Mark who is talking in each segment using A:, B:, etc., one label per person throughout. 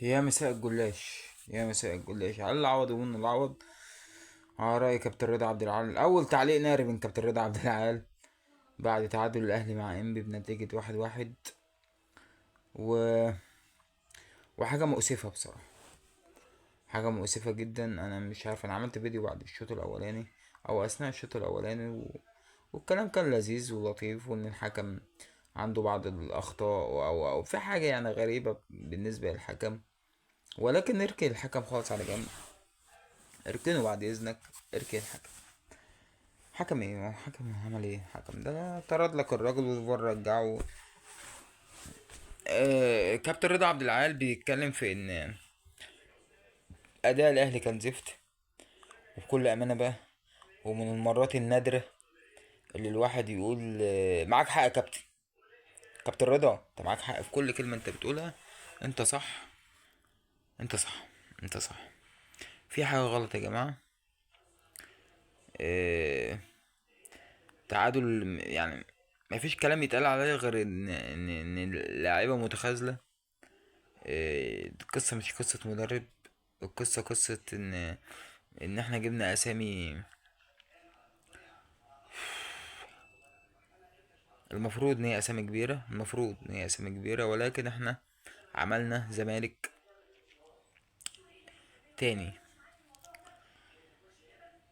A: يا مساء الجلاش، يا مساء الجلاش على العوض ومن العوض. على رأي كابتن رضا عبد العال، أول تعليق ناري من كابتن رضا عبد العال بعد تعادل الأهلي مع إنبي بنتيجة 1-1. و... وحاجة مؤسفة بصراحة، حاجة مؤسفة جدا. أنا مش عارف، أنا عملت فيديو بعد الشوط الأولاني أو أثناء الشوط الأولاني والكلام كان لذيذ ولطيف، وإن الحكم عنده بعض الأخطاء أو في حاجة يعني غريبة بالنسبة للحكم، ولكن نركن الحكم خالص على جنب. اركنه بعد اذنك، اركن الحكم. حكم ايه؟ هو حكم عمل ايه؟ حكم ده طرد لك الراجل وبره رجعه. كابتن رضا عبد العال بيتكلم في ان اداء الاهلي كان زفت، وبكل امانه بقى، ومن المرات النادره اللي الواحد يقول معاك حق يا كابتن. كابتن رضا، انت معاك حق في كل كلمه انت بتقولها. انت صح، انت صح، انت صح. في حاجه غلط يا جماعه. آه تعادل يعني، مفيش كلام يتقال عليه غير ان اللاعيبه متخاذله. القصة مش قصة مدرب، القصة قصة ان احنا جبنا اسامي. المفروض ان هي اسامي كبيرة، المفروض ان هي اسامي كبيرة، ولكن احنا عملنا زمالك تاني.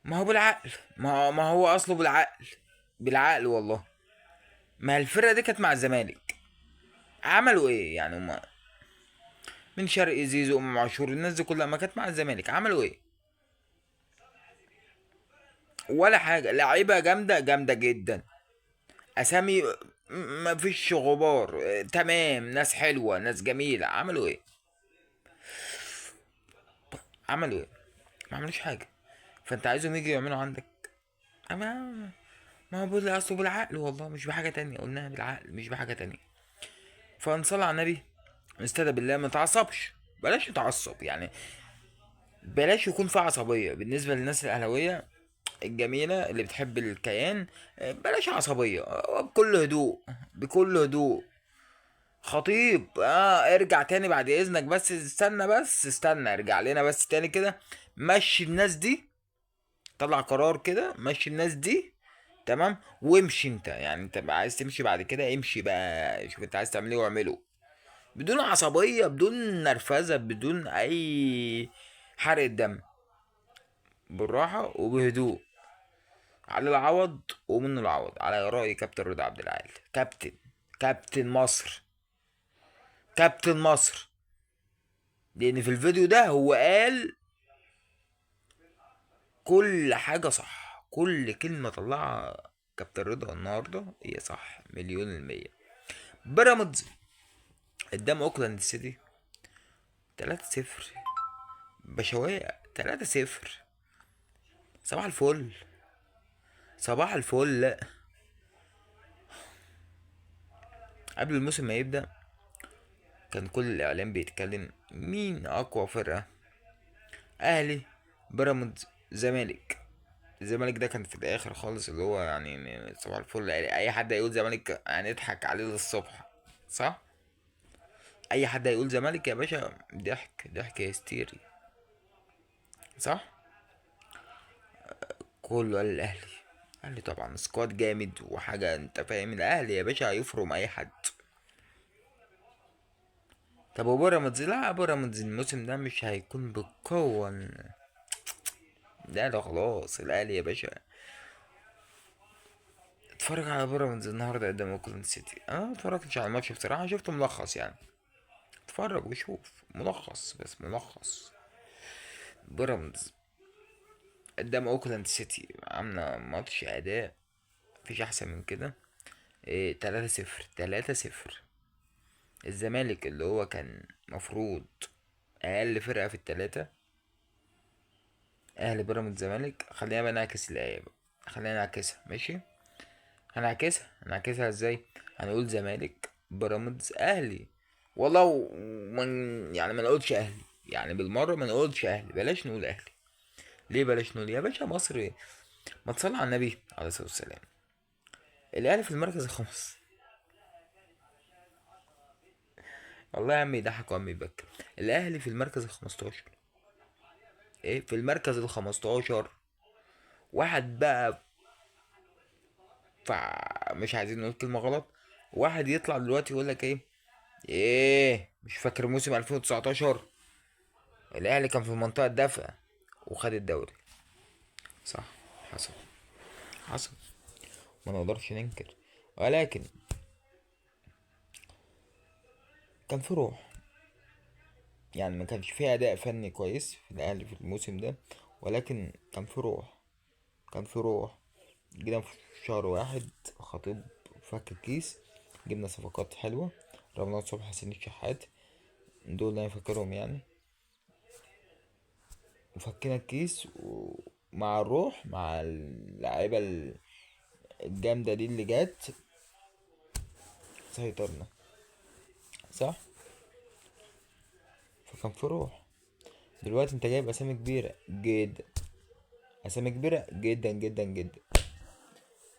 A: ما هو بالعقل، ما هو اصله بالعقل، بالعقل والله. ما الفرقة دي كانت مع الزمالك، عملوا ايه يعني؟ هما من شرقي زيزو، امام عاشور، الناس دي كلها ما كانت مع الزمالك، عملوا ايه؟ ولا حاجة. لعيبة جامدة، جامدة جدا. اسامي ما فيش غبار، تمام، ناس حلوه، ناس جميله. عملوا ايه؟ عملوا ايه؟ ما عملوش حاجه. فانت عايزهم يجي يعملوا عندك؟ اما ما هو اصله بالعقل والله، مش بحاجه تانية. قلناها بالعقل مش بحاجه تانية. فنصلي على النبي، نستهدى بالله، ما تعصبش. بلاش نتعصب يعني، بلاش يكون في عصبيه بالنسبه للناس الاهلاويه الجميله اللي بتحب الكيان. بلاش عصبيه، بكل هدوء، بكل هدوء. خطيب، ارجع تاني بعد اذنك، بس استنى، بس استنى، ارجع لنا بس تاني كده. مشي الناس دي، طلع قرار كده، مشي الناس دي. تمام، وامشي انت. يعني انت بقى عايز تمشي بعد كده، امشي بقى، شوف انت عايز تعمل ايه واعمله، بدون عصبية، بدون نرفزة، بدون اي حرق دم، بالراحة وبهدوء. على العوض ومن العوض، على رأي كابتن رضا عبد العال. كابتن، كابتن مصر، كابتن مصر. لان في الفيديو ده هو قال كل حاجة صح، كل كلمة طلعها كابتن رضا النهاردة هي صح مليون المية. بيراميدز قدام اوكلاند سيتي 3-0، بشوية 3-0. صباح الفل، صباح الفل. قبل الموسم ما يبدأ كان كل الإعلام بيتكلم مين أقوى فرقة، أهلي، بيراميدز، زمالك. الزمالك ده كان في الآخر خالص، اللي هو يعني صباح الفل. أي حد هيقول زمالك هنضحك عليه للصبح، صح؟ اي حد هيقول زمالك يا باشا ضحك، ضحك هستيري، صح؟ كله قال الاهلي. الاهلي طبعا سكواد جامد وحاجه، انت فاهم، الاهلي يا باشا هيفرم اي حد. طب وبيراميدز؟ لا، بيراميدز الموسم ده مش هيكون بالقوه. لا ده خلاص الاهلي يا باشا. اتفرج على بيراميدز النهارده قدام اوكلاند سيتي. انا ما اتفرجتش على الماتش بصراحه، شفت ملخص يعني. اتفرج وشوف ملخص، بس ملخص. بيراميدز قدام اوكلاند سيتي عامله ماتش اداء مفيش احسن من كده. إيه، 3-0، 3-0. الزمالك اللي هو كان مفروض اقل فرقة في التلاتة، اهلي بيراميدز زمالك. خلينا بقى نعكس الايه بقى، خلينا نعكسها، ماشي؟ هنعكسها ازاي؟ هنقول زمالك، بيراميدز، اهلي. والله من يعني ما نقولش اهلي، يعني بالمرة ما نقولش اهلي، بلاش نقول اهلي. ليه بلاش نقول يا باشا مصر؟ ما تصلي على النبي عليه الصلاة والسلام. الاهلي في المركز الخامس. والله يا عم يضحك وعم يبكي. الاهلي في المركز ال 15. ايه، في المركز ال 15. واحد بقى، مش عايزين نقول كلمة غلط. واحد يطلع دلوقتي يقول لك ايه مش فاكر موسم 2019 الاهلي كان في منطقة دفع وخد الدوري. صح. حصل. حصل. ما نقدرش ننكر. ولكن كان في روح. يعني ما كانش فيه اداء فني كويس في الاهلي في الموسم ده، ولكن كان في روح. كان في روح. جينا في شهر واحد، خطيب فك الكيس، جبنا صفقات حلوة، رمضان صبحي، حسين الشحات، دول اللي انا فاكرهم يعني. وفكينا الكيس ومع الروح، مع اللعيبة الجامدة دي اللي جت، سيطرنا. صح. فكان في روح. دلوقتي انت جايب اسامي كبيرة جدا، اسامي كبيرة جدا جدا جدا،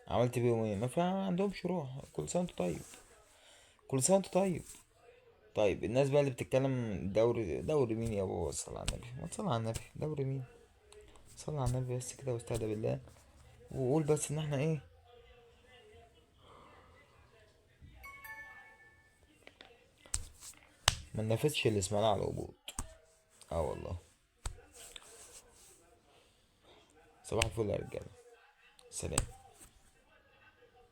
A: عملت بيهم ايه؟ ما عندهمش روح. كل سنة وانت طيب. كل سنة وانت طيب. طيب الناس بقى اللي بتتكلم دوري مين يا بابا؟ صل على النبي، ما تصلي على النبي. دوري مين؟ صلي على النبي بس كده واستهدى بالله، وقول بس ان احنا ما ننافسش اللي اسمنا على الهبوط. اه والله. صباح الفل يا رجاله. سلام.